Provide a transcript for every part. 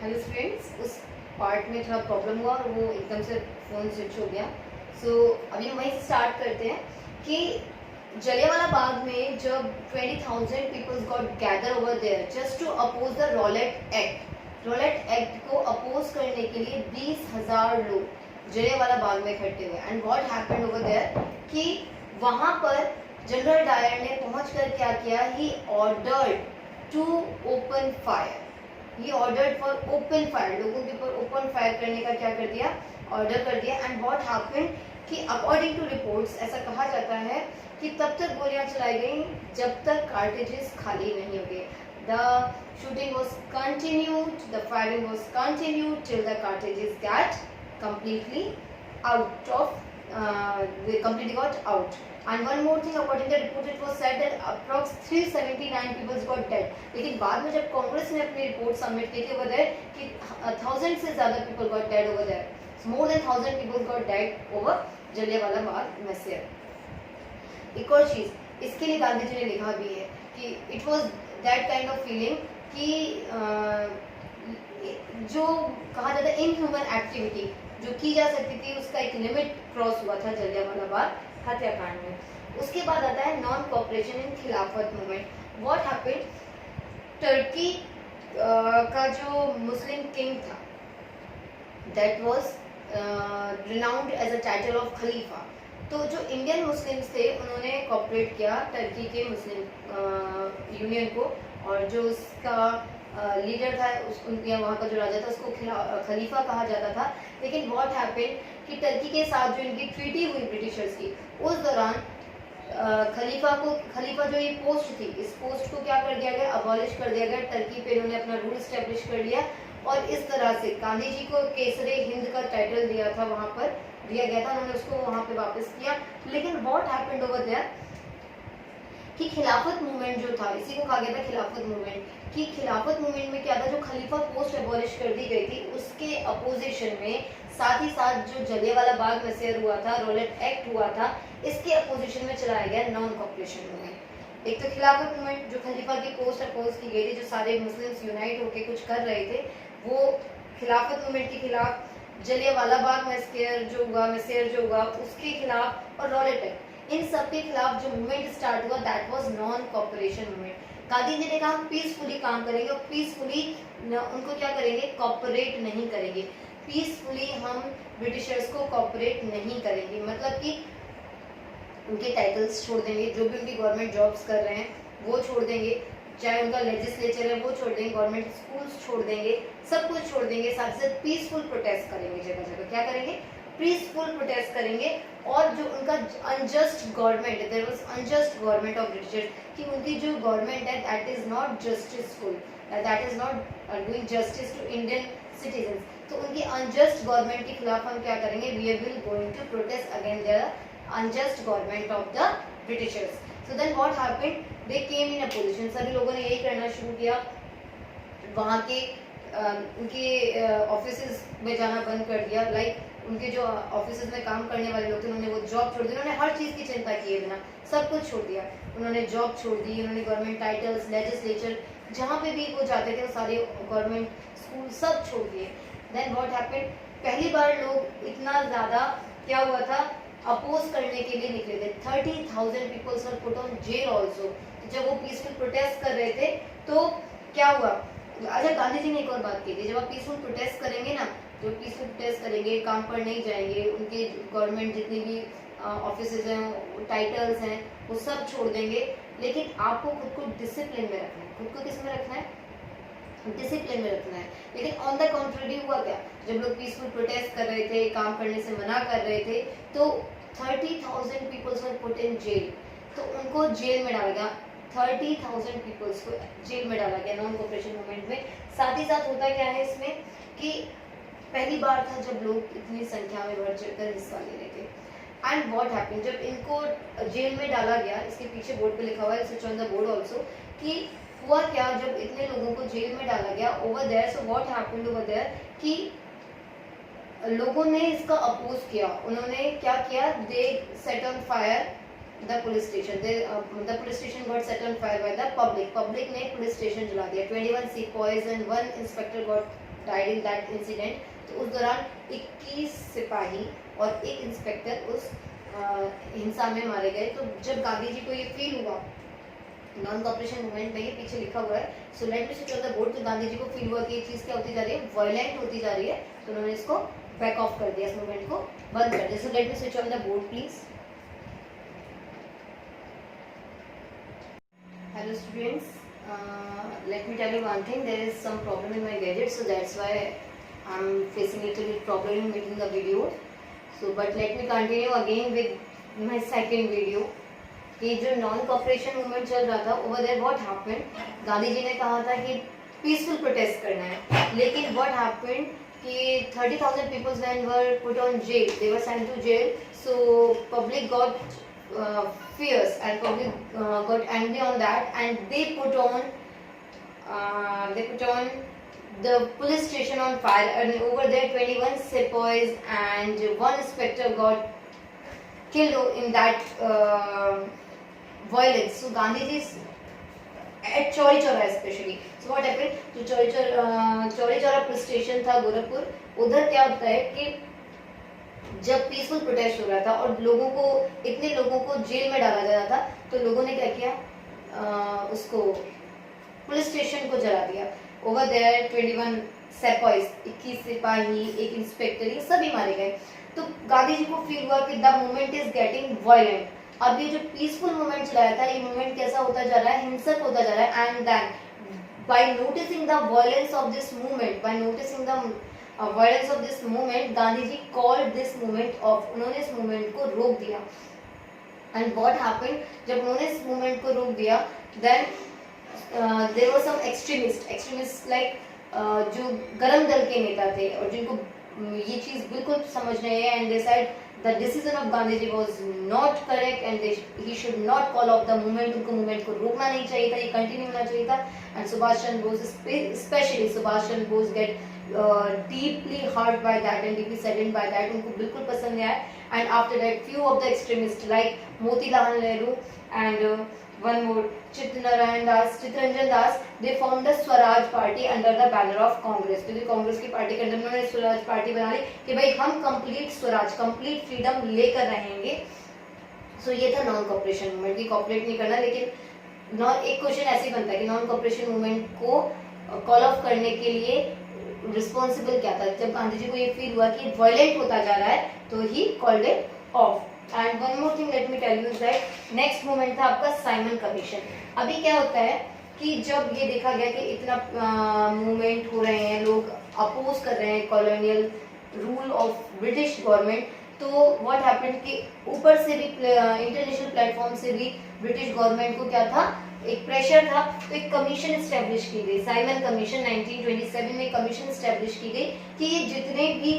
Hello students, उस part में थोड़ा प्रॉब्लम हुआ और वो एकदम से फ़ोन स्विच हो गया। अभी हम वहीं से स्टार्ट करते हैं कि जलियांवाला बाग में जब 20,000 peoples got gather over there just to oppose the Rowlatt Act को अपोज करने के लिए 20,000 लोग जलियांवाला बाग में इकट्ठे हुए। And what happened over there कि वहां पर जनरल डायर ने पहुंचकर क्या किया, he ordered to open fire. ये ऑर्डर फॉर ओपन फायर, लोगों के ऊपर ओपन फायर करने का क्या कर दिया, ऑर्डर कर दिया। एंड व्हाट हैपेंड कि अकॉर्डिंग टू रिपोर्ट्स ऐसा कहा जाता है कि तब तक गोलियां चलाई गई जब तक कार्टेजेस खाली नहीं हो गए। The shooting was continued, the firing was continued till the कार्टेजेस got completely out of they completely got out. And one more thing, according to the report it was said that approx 379 people got dead. लेकिन बाद में जब कांग्रेस ने अपनी report submit की थी over there कि 1000 से ज़्यादा people got dead over there. So more than 1000 people got dead over Jallianwala Bagh मैसेयर। एक और चीज़ इसके लिए गांधी जी ने लिखा भी है कि it was that kind of feeling कि जो कहा जाता है इनह्यूमन एक्टिविटी जो की जा सकती थी उसका एक लिमिट क्रॉस हुआ था जलियांवाला बाग हत्याकांड में। उसके बाद आता है नॉन कॉपरेशन इन खिलाफत मूवमेंट। व्हाट हैपेंड, टर्की का जो मुस्लिम किंग था that was renowned as a title of खलीफा। तो जो इंडियन मुस्लिम्स थे उन्होंने कॉपरेट किया टर्की के मुस्लिम यूनियन को, और जो उसका लीडर था उनके वहाँ का जो राजा था उसको खलीफा कहा जाता था। लेकिन व्हाट हैपेंड कि टर्की के साथ जो इनकी ट्रीटी हुई ब्रिटिशर्स की, उस दौरान खलीफा जो ये पोस्ट थी, इस पोस्ट को क्या कर दिया गया, अबॉलिश कर दिया गया। टर्की पे इन्होंने अपना रूल स्टैब्लिश कर लिया और इस तरह से गांधी जी को केसरे हिंद का टाइटल दिया था, वहाँ पर दिया गया था, उन्होंने उसको वहाँ पे वापस किया। लेकिन व्हाट हैपेंड ओवर देयर कि खिलाफत मूवमेंट जो था, इसी को कहा गया था खिलाफत मूवमेंट, कि खिलाफत मूवमेंट में क्या था, जो खलीफा पोस्ट एबॉलिश कर दी गई थी उसके अपोजिशन में साथ ही साथ जो जलियांवाला बाग मैसेयर हुआ था, रॉलेट एक्ट हुआ था, इसके अपोजिशन में चलाया गया नॉन कॉपरेशन मूवमेंट। एक तो खिलाफत मूवमेंट जो खलीफा की पोस्ट अपोज की गई थी, जो सारे मुस्लिम्स यूनाइट होकर कुछ कर रहे थे, वो खिलाफत मूवमेंट के खिलाफ, जलियांवाला बाग मैसेयर जो हुआ उसके खिलाफ, और रॉलेट एक्ट, इन सब के खिलाफ जो मूवमेंट स्टार्ट हुआ that was non cooperation movement. Gandhi ji ने कहा हम पीसफुली काम करेंगे और पीसफुली उनको क्या करेंगे, कॉपरेट नहीं करेंगे। पीसफुली हम ब्रिटिशर्स को कॉपरेट नहीं करेंगे, मतलब कि उनके टाइटल्स छोड़ देंगे, जो भी उनकी गवर्नमेंट जॉब्स कर रहे हैं वो छोड़ देंगे, चाहे उनका लेजिस्लेचर है वो छोड़ देंगे, गवर्नमेंट स्कूल्स छोड़ देंगे, सब कुछ छोड़ देंगे। साथ ही साथ पीसफुल प्रोटेस्ट करेंगे, जगह जगह क्या करेंगे, पीसफुल प्रोटेस्ट करेंगे। और जो उनका unjust government, there was unjust government of Britishers, कि उनकी जो गवर्नमेंट है that is not justiceful, that is not doing justice to Indian citizens. तो उनकी अनजस्ट गवर्नमेंट के खिलाफ हम क्या करेंगे, we will going to protest against the unjust government of the Britishers. So then what happened, they came in opposition, सभी लोगों ने यही करना शुरू किया, वहाँ के उनके ऑफिसेज में जाना बंद कर दिया। लाइक उनके जो ऑफिसेज में काम करने वाले लोग थे उन्होंने वो जॉब छोड़ दी, उन्होंने हर चीज़ की चिंता किए बिना सब कुछ छोड़ दिया, उन्होंने जॉब छोड़ दी, उन्होंने गवर्नमेंट टाइटल्स, लेजिस्लेचर, जहाँ पे भी वो जाते थे वो सारे गवर्नमेंट स्कूल सब छोड़ दिए। देन व्हाट हैपेंड, पहली बार लोग इतना ज़्यादा क्या हुआ था, अपोज करने के लिए निकले थे। 30,000 peoples were put on jail also. जब वो पीसफुल प्रोटेस्ट कर रहे थे तो क्या हुआ, अच्छा गांधी जी ने एक और बात की थी, जब आप पीसफुल प्रोटेस्ट करेंगे ना, जो पीसफुल प्रोटेस्ट करेंगे, काम पर नहीं जाएंगे, उनके गवर्नमेंट जितनी भी ऑफिसेज हैं, टाइटल्स हैं, वो सब छोड़ देंगे, लेकिन आपको खुद को डिसिप्लिन में रखना है। खुद को किस में रखना है, डिसिप्लिन में रखना है। लेकिन ऑन द कॉन्ट्रेरी हुआ क्या, जब लोग पीसफुल प्रोटेस्ट कर रहे थे, काम करने से मना कर रहे थे, तो 30,000 peoples were put in jail, तो उनको जेल में डाला गया। 30,000 पीपल्स को जेल में डाला गया नॉन कॉपरेशन मूवमेंट में। साथ ही साथ होता क्या है इसमें कि पहली बार था जब लोग इतनी संख्या में बढ़ चढ़कर हिस्सा ले रहे थे। एंड व्हाट हैपेंड, जब इनको जेल में डाला गया, इसके पीछे बोर्ड पे लिखा हुआ है, switch on the board also, कि हुआ क्या जब इतने लोगों को जेल में डाला गया over there. So what happened over there कि लोगों ने इसका अपोज किया, उन्होंने क्या किया, they set on fire the police station. The police station got set on fire by the public. Public ने police station जला दिया। 21 sepoys and 1 inspector got died in that incident. तो उस दौरान 21 सिपाही और एक इंस्पेक्टर उस हिंसा में मारे गए। तो जब गांधी जी को ये फील हुआ, नॉन कॉपरेशन मूवमेंट में ये पीछे लिखा हुआ है, so let me switch on the board. तो गांधी जी को फील हुआ कि ये चीज़ क्या होती जा रही है, वायलेंट होती जा रही है, तो उन्होंने इसको बैक ऑफ कर दिया, इस मूवमेंट को बंद कर दिया। So let me switch on the board please. Hello students, let me tell you one thing. There is some problem in my gadget, so that's why I'm facing a little bit problem in making the video. So but let me continue again with my second video. कि जो non cooperation movement चल रहा था, over there what happened, Gandhi ji ने कहा था कि peaceful protest करना है, लेकिन व्हाट हैपेंड कि 30,000 peoples when were put on jail, they were sent to jail, so public got fierce and public got angry on that, and they put on the police station on fire, and over there 21 sepoys and one inspector got killed in that violence. So Gandhi ji at Chauri Chaura especially, so what happened to Chauri Chaura police station था गोरखपुर, उधर क्या होता है कि जब peaceful protest हो रहा था और इतने लोगों को जेल में डाला जा रहा था, तो लोगों ने क्या किया, उसको पुलिस स्टेशन को जला दिया। ओवर देयर 21 सेपॉइज, 21 सिपाही, एक इंस्पेक्टर, ये सभी मारे गए। तो गांधी जी को फील हुआ कि the movement is getting violent. अब ये जो पीसफुल मूवमेंट चलाया था, ये मूवमेंट कैसा होता जा रहा है, हिंसक होता जा रहा है। And then by noticing the violence of this movement, by noticing the violence of this movement, Gandhi ji called this movement off, उन्होंने इस मूवमेंट को रोक दिया। एंड व्हाट हैपेंड, जब उन्होंने इस मूवमेंट को रोक दिया, then there were some extremist like जो गरम दल के नेता थे और जिनको ये चीज बिल्कुल समझ नहीं है, and they said the decision of Gandhi ji was not correct and he should not call off the movement, उनको मूवमेंट को रोकना नहीं चाहिए था, ये कंटिन्यू होना चाहिए था। And Subhash Chandra Bose, specially Subhash Chandra Bose get deeply hurt by that and deeply saddened by that, उनको बिल्कुल पसंद नहीं आया। and after that few of the extremists like Motilal Nehru and one more Chittaranjan Das, they formed the Swaraj party under the banner of Congress। क्योंकि कांग्रेस की party के अंदर उन्होंने स्वराज पार्टी बना ली कि भाई हम कंप्लीट स्वराज, कंप्लीट फ्रीडम लेकर रहेंगे। सो ये था नॉन कॉपरेशन मूवमेंट की, कॉपरेट नहीं करना। लेकिन एक क्वेश्चन ऐसे बनता है कि नॉन कॉपरेशन मूवमेंट को कॉल ऑफ करने के लिए रिस्पॉन्सिबल क्या था। जब गांधी जी को ये फील हुआ कि वायलेंट होता जा रहा है, तो he called it off. And one more thing let me tell you that next movement था आपका साइमन कमीशन। अभी क्या होता है कि जब ये देखा गया कि इतना मूवमेंट हो रहे हैं, लोग अपोज कर रहे हैं colonial rule of British government, तो व्हाट हैपेंड कि ऊपर से भी इंटरनेशनल प्लेटफॉर्म से भी ब्रिटिश गवर्नमेंट को क्या था, एक प्रेशर था। तो एक कमीशन एस्टेब्लिश की गई, साइमन कमीशन 1927 में कमीशन एस्टेब्लिश की गई कि ये जितने भी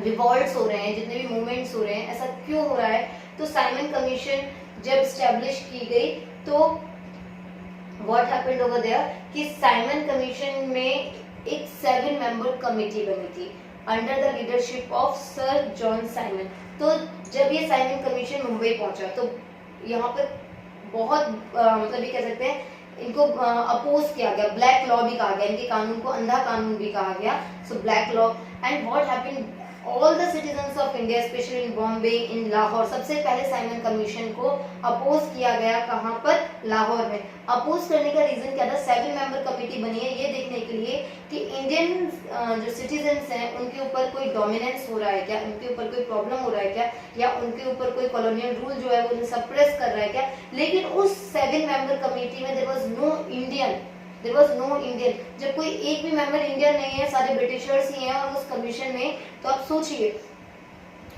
रिवॉल्ट्स हो रहे हैं, जितने भी मूवमेंट्स हो रहे हैं, ऐसा क्यों हो रहा है। तो साइमन कमीशन जब एस्टेब्लिश की गई, तो व्हाट हैपेंड ओवर देयर कि साइमन कमीशन में एक 7 मेंबर कमेटी बनी थी under the leadership of sir John Simon. तो जब ये साइमन कमीशन मुंबई पहुंचा, तो यहाँ पर बहुत मतलब ये कह सकते हैं इनको अपोज किया गया, ब्लैक लॉ भी कहा गया, इनके कानून को अंधा कानून भी कहा गया। So black law and what happened, all the citizens of India specially in Bombay, in Lahore, सबसे पहले साइमन कमीशन को अपोज किया गया। कहाँ पर, लाहौर में। अपोज करने का रीजन क्या था, 7 मेंबर कमेटी बनी है ये देखने के लिए कि इंडियन जो सिटीजन्स हैं उनके ऊपर कोई डोमिनेंस हो रहा है क्या, उनके ऊपर कोई प्रॉब्लम हो रहा है क्या, या उनके ऊपर कोई कॉलोनियल रूल जो है वो उन्हें सप्रेस कर रहा है क्या। लेकिन उस 7 मेंबर कमेटी में देयर वाज नो इंडियन। जब कोई एक भी मेंबर इंडियन नहीं है, सारे ब्रिटिशर्स ही हैं और उस कमीशन में, तो आप सोचिए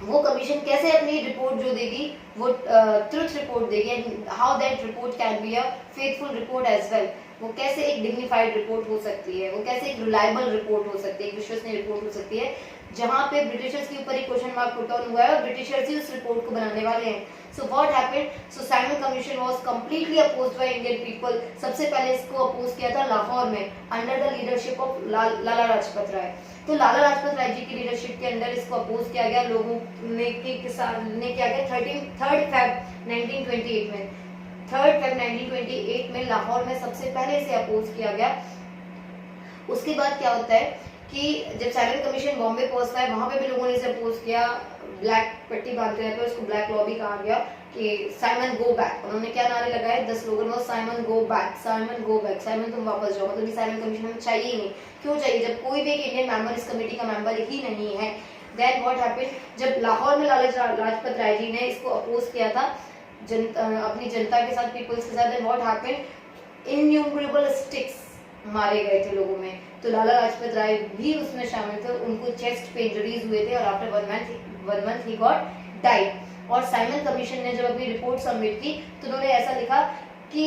वो कमीशन कैसे अपनी रिपोर्ट जो देगी वो ट्रुथ रिपोर्ट देगी, how that report can be a faithful report as well. वो कैसे एक डिग्निफाइड रिपोर्ट हो सकती है, वो कैसे एक रिलायबल रिपोर्ट हो सकती है, एक विश्वसनीय रिपोर्ट हो सकती है, जहां पे ब्रिटिशर्स के ऊपर एक क्वेश्चन मार्क पुट ऑन हुआ है और ब्रिटिशर्स ही उस रिपोर्ट को बनाने वाले हैं। सो what happened, so Simon commission was completely opposed by Indian people. सबसे पहले इसको अपोज किया था लाहौर में under the leadership of Lala Lajpat Rai. तो लाला लाजपत राय जी की लीडरशिप के अंदर इसको अपोज किया गया लोगों ने किया गया 3 फेब 1928 में। 3 फेब 1928 में लाहौर में सबसे पहले इसे अपोज किया गया। उसके बाद क्या होता है कि जब साइमन कमीशन बॉम्बे पहुंचता है वहां पे भी लोगों ने इसे अपोज किया, ब्लैक पट्टी बांधते हैं तो उसको ब्लैक लॉबी कहा गया कि साइमन गो बैक। उन्होंने क्या नारे लगाए 10 लोगों ने, Simon go back, Simon go back, Simon तुम वापस जाओ, मतलब साइमन कमीशन हमें चाहिए ही नहीं। क्यों चाहिए जब कोई भी एक इंडियन मेंबर इस कमेटी का मेंबर ही नहीं है। देन व्हाट हैपेंड, जब लाहौर में लाला लाजपत राय जी ने इसको अपोज किया था अपनी जनता के साथ, पीपल्स के साथ, then what happened, innumerable sticks मारे गए थे लोगों में। तो लाला लाजपत राय भी उसमें शामिल थे, उनको चेस्ट पे इंजरीज हुए थे और after 1 month he got died. और साइमन कमीशन ने जब अपनी रिपोर्ट सबमिट की तो उन्होंने ऐसा लिखा कि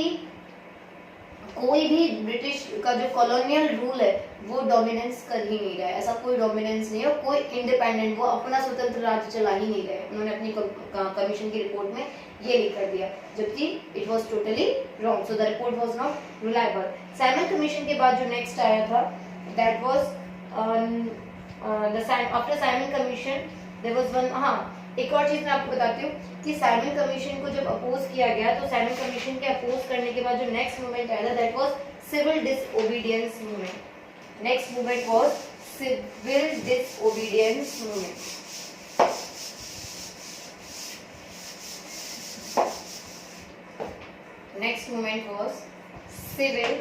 कोई भी ब्रिटिश का जो कॉलोनियल रूल है वो डोमिनेंस कर ही नहीं रहा है, ऐसा कोई डोमिनेंस नहीं है, कोई इंडिपेंडेंट, वो अपना स्वतंत्र राज्य चला ही नहीं रहे। उन्होंने अपनी कमीशन की रिपोर्ट में ये लिख कर दिया, जबकि it was totally wrong, so the report was not reliable. Simon Commission के बाद जो नेक्स्ट आया था that was after Simon Commission there was one, एक और चीज मैं आपको बताती हूँ कि साइमन कमीशन को जब अपोज किया गया तो साइमन कमीशन के अपोज करने के बाद जो नेक्स्ट मूवमेंट आया था that was civil disobedience movement. Next movement was civil disobedience movement. Next movement was civil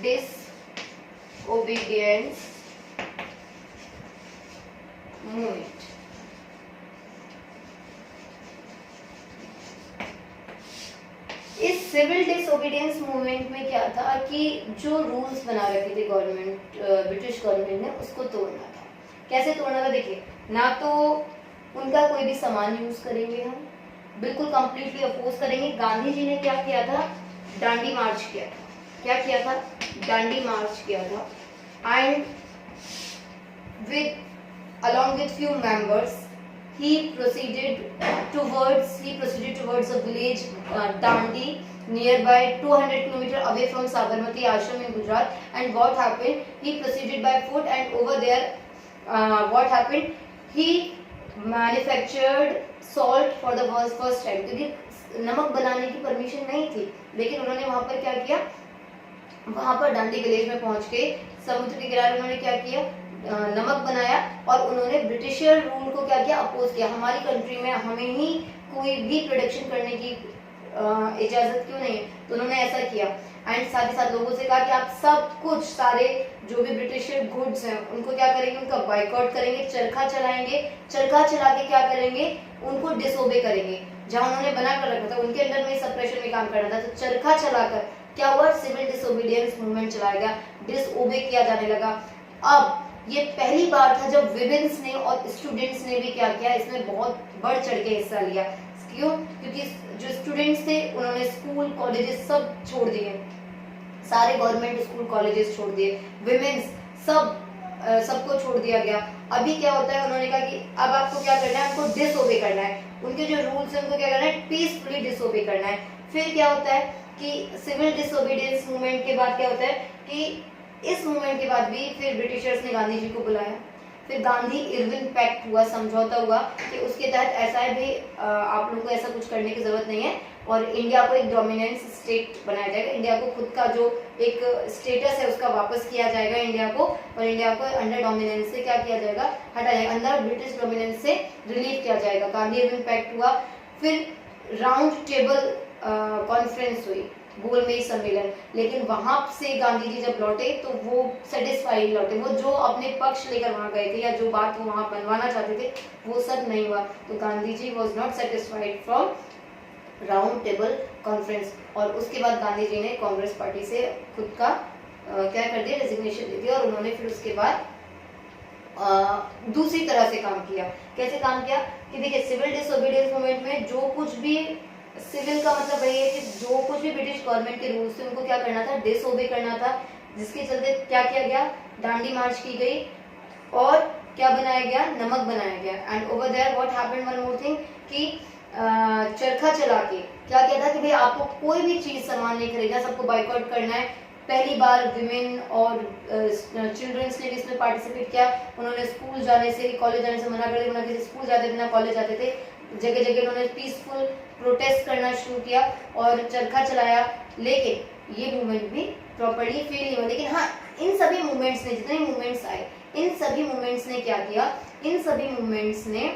disobedience movement. इस सिविल डिसओबीडियंस मूवमेंट में क्या था कि जो रूल्स बना रखे थे गवर्नमेंट, ब्रिटिश गवर्नमेंट ने, उसको तोड़ना था। कैसे तोड़ना था देखिए, ना तो उनका कोई भी सामान यूज करेंगे हम, बिल्कुल कंप्लीटली अपोज करेंगे। गांधी जी ने क्या किया था, डांडी मार्च किया था। क्या किया था, डांडी मार्च किया था। And with along with few members he proceeded towards a village Dandi nearby 200 km away from Sabarmati Ashram in Gujarat. And what happened, he proceeded by foot, and over there what happened, he manufactured salt for the first time, क्योंकि नमक बनाने की permission नहीं थी, लेकिन उन्होंने वहां पर क्या किया, वहां पर डांडी विलेज में पहुंच के समुद्र के किनारे उन्होंने क्या किया, नमक बनाया और उन्होंने ब्रिटिशर रूल को क्या किया, अपोज किया। हमारी कंट्री में हमें ही कोई भी प्रोडक्शन करने की इजाजत क्यों नहीं है, तो उन्होंने ऐसा किया। एंड साथ ही साथ लोगों से कहा कि आप सब कुछ, सारे जो भी ब्रिटिशर गुड्स हैं उनको क्या करेंगे, उनका बाइकआउट करेंगे, चरखा चलाएंगे, चरखा चला के क्या करेंगे, उनको डिसोबे करेंगे। जहां उन्होंने बना कर रखा था उनके अंडर में सप्रेशन में काम करना था, तो चरखा चलाकर क्या हुआ, सिविल डिसोबीडियंस मूवमेंट चलाया गया, डिसओबे किया जाने लगा। अब ये पहली बार था जब विमेन्स ने और स्टूडेंट्स ने भी क्या किया, इसमें बहुत बढ़ चढ़ के हिस्सा लिया। क्यों, क्योंकि जो स्टूडेंट्स थे उन्होंने स्कूल कॉलेजेस सब छोड़ दिए, सारे गवर्नमेंट स्कूल कॉलेजेस छोड़ दिए, विमेन्स सबको छोड़ दिया गया। अभी क्या होता है, उन्होंने कहा कि अब आपको क्या करना है, आपको डिसओबे करना है, उनके जो रूल्स है उनको क्या करना है, पीसफुली डिसओबे करना है। फिर क्या होता है कि सिविल डिसओबीडियंस मूवमेंट के बाद क्या होता है कि इस मूवमेंट के बाद भी फिर ब्रिटिशर्स ने गांधी जी को बुलाया, फिर गांधी इरविन पैक्ट हुआ, समझौता हुआ कि उसके तहत ऐसा है भी आप लोगों को ऐसा कुछ करने की जरूरत नहीं है और इंडिया को एक डोमिनेंस स्टेट बनाया जाएगा, इंडिया को खुद का जो एक स्टेटस है उसका वापस किया जाएगा इंडिया को, और इंडिया को अंडर डोमिनेंस से क्या किया जाएगा, हटाया जाएगा, अंदर ब्रिटिश डोमिनेंस से रिलीव किया जाएगा। गांधी इरविन पैक्ट हुआ, फिर राउंड टेबल कॉन्फ्रेंस हुई, गोलमेज सम्मेलन, लेकिन वहां से गांधी जी जब लौटे तो वो सेटिस्फाइड लौटे, वो जो अपने पक्ष लेकर वहां गए थे या जो बात वो वहां बनवाना चाहते थे वो सब नहीं हुआ, तो Gandhi ji was not satisfied from round table conference. और उसके बाद गांधी जी ने कांग्रेस पार्टी से खुद का क्या कर दिया, रेजिग्नेशन दे दिया, और उन्होंने फिर उसके बाद दूसरी तरह से काम किया। कैसे काम किया कि देखिए, सिविल डिसओबीडियंस मूवमेंट में जो कुछ भी, सिविल का मतलब वही है कि जो कुछ भी ब्रिटिश गवर्नमेंट के रूल्स थे उनको क्या करना था, डिसओबे करना था, जिसके चलते क्या किया गया, डांडी मार्च की गई और क्या बनाया गया, नमक बनाया गया। And over there what happened, one more thing, कि चरखा चला के क्या किया था कि भाई आपको कोई भी चीज सामान नहीं खरीदना, सबको बाइकआउट करना है। पहली बार विमेन और चिल्ड्रंस ने भी इसमें पार्टिसिपेट किया, उन्होंने स्कूल जाने से, कॉलेज जाने से मना कर दिया, ना किसी स्कूल जाते थे ना कॉलेज जाते थे, जगह जगह उन्होंने पीसफुल प्रोटेस्ट करना शुरू किया और चरखा चलाया। लेकिन ये मूवमेंट भी प्रॉपर्ली फेल नहीं हुआ। लेकिन हाँ, इन सभी मूवमेंट्स ने, जितने मूवमेंट्स आए, इन सभी मूवमेंट्स ने क्या किया, इन सभी मूवमेंट्स ने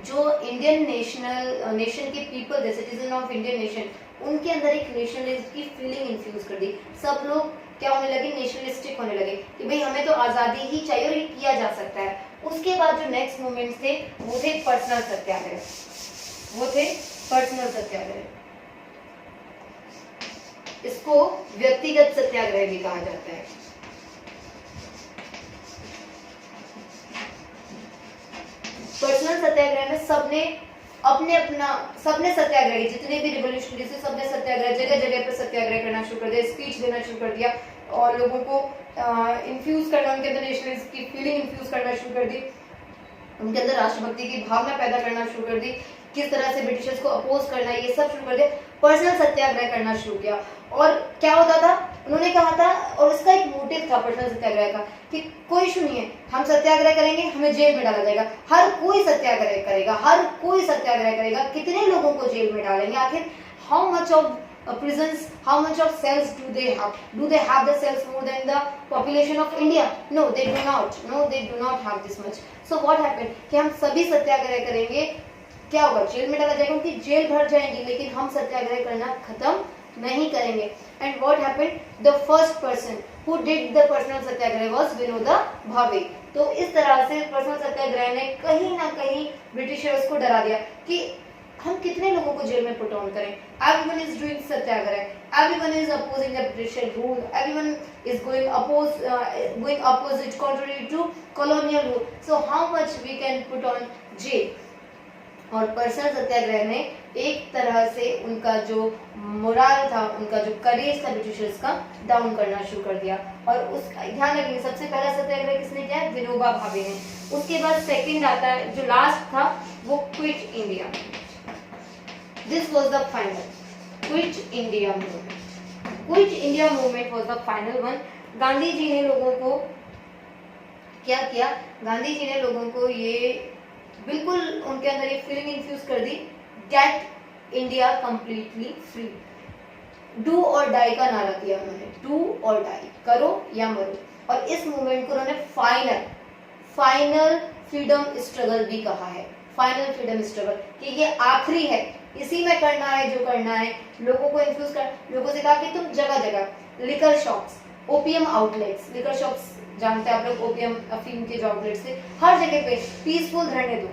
जो इंडियन नेशन के पीपल थे, सिटीजन ऑफ इंडियन नेशन, उनके अंदर एक नेशनलिज्म की फीलिंग इन्फ्यूज कर दी। सब लोग क्या होने लगे, नेशनलिस्टिक होने लगे कि भाई हमें तो आज़ादी ही चाहिए और ये किया जा सकता है। उसके बाद जो नेक्स्ट मूवमेंट्स थे वो थे पर्सनल सत्याग्रह, वो थे पर्सनल सत्याग्रह। इसको व्यक्तिगत सत्याग्रह भी कहा जाता है। पर्सनल सत्याग्रह में सबने सबने सत्याग्रह, जितने भी रिवोल्यूशनरी थे सबने सत्याग्रह, जगह जगह पे सत्याग्रह करना शुरू कर दिया, स्पीच देना शुरू कर दिया और लोगों को इन्फ्यूज करना, उनके अंदर नेशनलिज्म की फीलिंग इन्फ्यूज करना शुरू कर दी, उनके अंदर राष्ट्रभक्ति की भावना पैदा करना शुरू कर दी, किस तरह से ब्रिटिशर्स को अपोज करना, ये सब शुरू कर दिया। पर्सनल सत्याग्रह करना शुरू किया और क्या होता था, उन्होंने कहा था, और इसका एक मोटिव था पर्सनल सत्याग्रह का कि कोई इशू नहीं है, हम सत्याग्रह करेंगे, हमें जेल में डाला जाएगा। हर कोई सत्याग्रह करेगा, हर कोई सत्याग्रह करेगा, कितने लोगों को जेल में डालेंगे, आखिर how much of prisons, how much of cells do they have? Do they have the cells more than the population of India? No, they do not. No, they do not have this much. So what happened? कि हम सभी सत्याग्रह करेंगे, क्या होगा, jail में डाला जाएगा, उनकी जेल भर जाएंगी, लेकिन हम सत्याग्रह करना खत्म नहीं करेंगे। And what happened? The first person who did the personal Satyagraha was Vinoba Bhave. तो इस तरह से पर्सनल सत्याग्रह ने कहीं ना कहीं ब्रिटिशर्स को डरा दिया कि हम कितने लोगों को जेल में पुट ऑन करें। Everyone is doing Satyagraha, everyone is opposing the British rule, everyone is going opposite, contrary to colonial rule. So how much we can put on jail? और पर्सनल सत्याग्रह ने एक तरह से उनका जो मोरल था, उनका जो करेज था ब्रिटिशर्स का, डाउन करना शुरू कर दिया। और उस ध्यान रखिए, सबसे पहला सत्याग्रह किसने किया, विनोबा भावे ने। उसके बाद सेकंड आता है, जो लास्ट था, वो quit India. This was the final Quit India movement. Quit India movement was the final one. Gandhi ji ने लोगों को क्या किया, गांधी जी ने लोगों को ये बिल्कुल उनके अंदर ये फीलिंग इन्फ्यूज कर दी, get India completely free. Do or die का नारा दिया उन्होंने, डू और डाई, करो या मरो। और इस मूवमेंट को उन्होंने फाइनल फ्रीडम स्ट्रगल भी कहा है, फाइनल फ्रीडम स्ट्रगल, कि ये आखिरी है, इसी में करना है जो करना है। लोगों को इन्फ्यूज कर, लोगों से कहा कि तुम जगह जगह liquor shops, opium outlets, liquor shops जानते हैं आप लोग, ओपियम अफीम के जो आउटलेट्स थे, हर जगह पे पीसफुल धरने दो,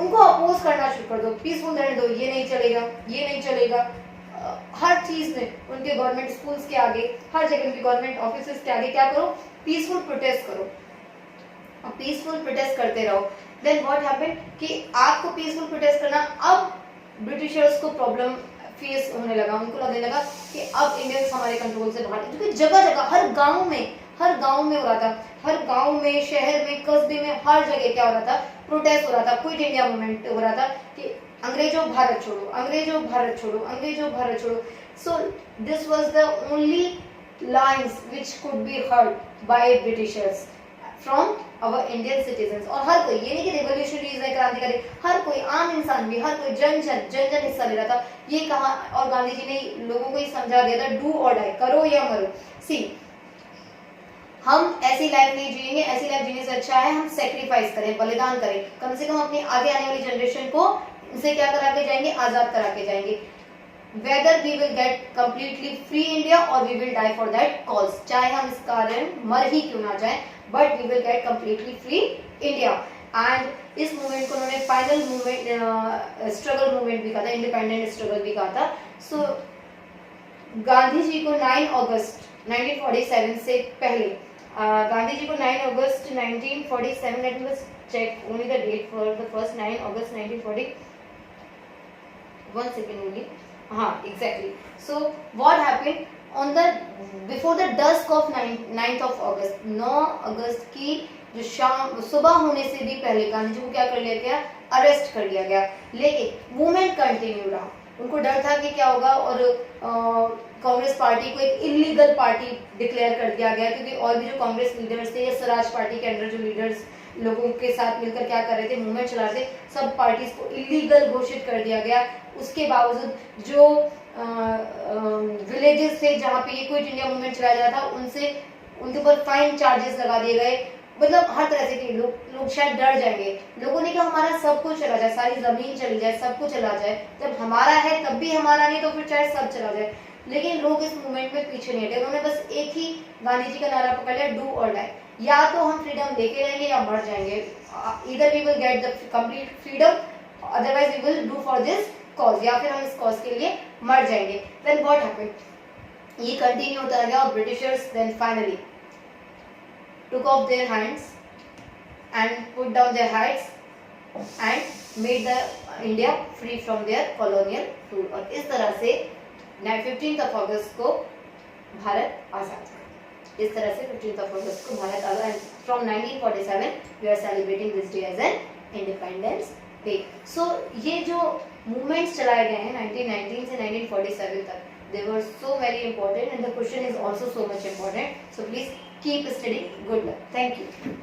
उनको अपोज करना शुरू कर दो, पीसफुल धरने दो, ये नहीं चलेगा, ये नहीं चलेगा। हर चीज में उनके गवर्नमेंट स्कूल्स के आगे, हर जगह उनके गवर्नमेंट ऑफिसेस के आगे क्या करो, पीसफुल प्रोटेस्ट करो, पीसफुल प्रोटेस्ट करते रहो। देन व्हाट हैपेंड कि आपको पीसफुल प्रोटेस्ट करना, अब ब्रिटिशर्स को प्रॉब्लम फेस होने लगा, उनको लगने लगा कि अब इंडियंस हमारे कंट्रोल से बाहर, क्योंकि जगह जगह हर गांव में हो रहा था, हर गांव में, शहर में, कस्बे में, हर जगह क्या हो रहा था, प्रोटेस्ट हो रहा था, क्विट इंडिया मूवमेंट हो रहा था कि अंग्रेजों भारत छोड़ो, अंग्रेजों भारत छोड़ो, अंग्रेजों भारत छोड़ो। So this was the only lines which could be heard by Britishers from our Indian citizens. और हर कोई, ये नहीं कि रिवोल्यूशनरीज है, क्रांतिकारी, हर कोई, आम इंसान भी, हर कोई, जन जन हिस्सा ले रहा था। ये कहा, और गांधी जी ने लोगों को ही समझा दिया था, डू और डाई, करो या मरो। सी, हम ऐसी लाइफ नहीं जिएंगे, ऐसी लाइफ जीने से अच्छा है हम सेक्रीफाइस करें, बलिदान करें, कम से कम अपनी आगे आने वाली जनरेशन को इनसे क्या करा के जाएंगे, आजाद करा के जाएंगे। Whether we will get completely free India or we will die for that cause, चाहे हम इस कारण मर ही क्यों ना जाएं, but we will get completely free India। And इस मूवमेंट को उन्होंने फाइनल मूवमेंट, स्ट्रगल मूवमेंट भी कहा था, इंडिपेंडेंट स्ट्रगल भी कहा था। सो गांधी जी को 9 अगस्त 1947 से पहले, गांधी जी को 9 अगस्त 1947, let me just check only the date for the first 9 August 1940, 1 second only, हाँ exactly। So what happened on the before the dusk of 9th of August, 9 अगस्त की जो शाम, सुबह होने से भी पहले गांधी जी को क्या कर लिया गया, अरेस्ट कर लिया गया। लेकिन मूवमेंट कंटिन्यू रहा, उनको डर था कि क्या होगा, और कांग्रेस पार्टी को एक इलीगल पार्टी डिक्लेयर कर दिया गया, क्योंकि और भी जो कांग्रेस लीडर्स थे या स्वराज पार्टी के अंडर जो लीडर्स लोगों के साथ मिलकर क्या कर रहे थे, मूवमेंट चला रहे थे, सब पार्टीज को इलीगल घोषित कर दिया गया। उसके बावजूद जो विलेजेस थे जहाँ पे ये क्विट इंडिया मूवमेंट चलाया जा रहा था, उनके ऊपर फाइन चार्जेस लगा दिए गए। मतलब हर तरह से लोग शायद डर जाएंगे। लोगों ने कहा हमारा सब कुछ चला जाए, सारी जमीन चली जाए, सब कुछ चला जाए, जब हमारा है तब भी हमारा नहीं तो फिर चाहे सब चला जाए। लेकिन लोग इस मूवमेंट में पीछे नहीं हटे। उन्होंने बस एक ही गांधी जी का नारा पकड़ लिया, डू और डाई। या तो हम फ्रीडम लेके रहेंगे या मर जाएंगे। इधर we will get the complete freedom, otherwise we will do for this cause, या फिर हम इस कॉज के लिए मर जाएंगे। देन व्हाट हैपेंड, ये कंटिन्यू होता गया और Britishers then finally took off their hands and put down their heads and made the India free from their colonial rule। और इस तरह से 15th अगस्त को भारत आजाद हुआ। इस तरह से 15th अगस्त को भारत आजाद। From 1947 we are celebrating this day as an Independence Day। So ये जो movements चलाए गए हैं 1919 से 1947 तक, they were so very important and the question is also so much important, so please keep studying. Good luck. Thank you.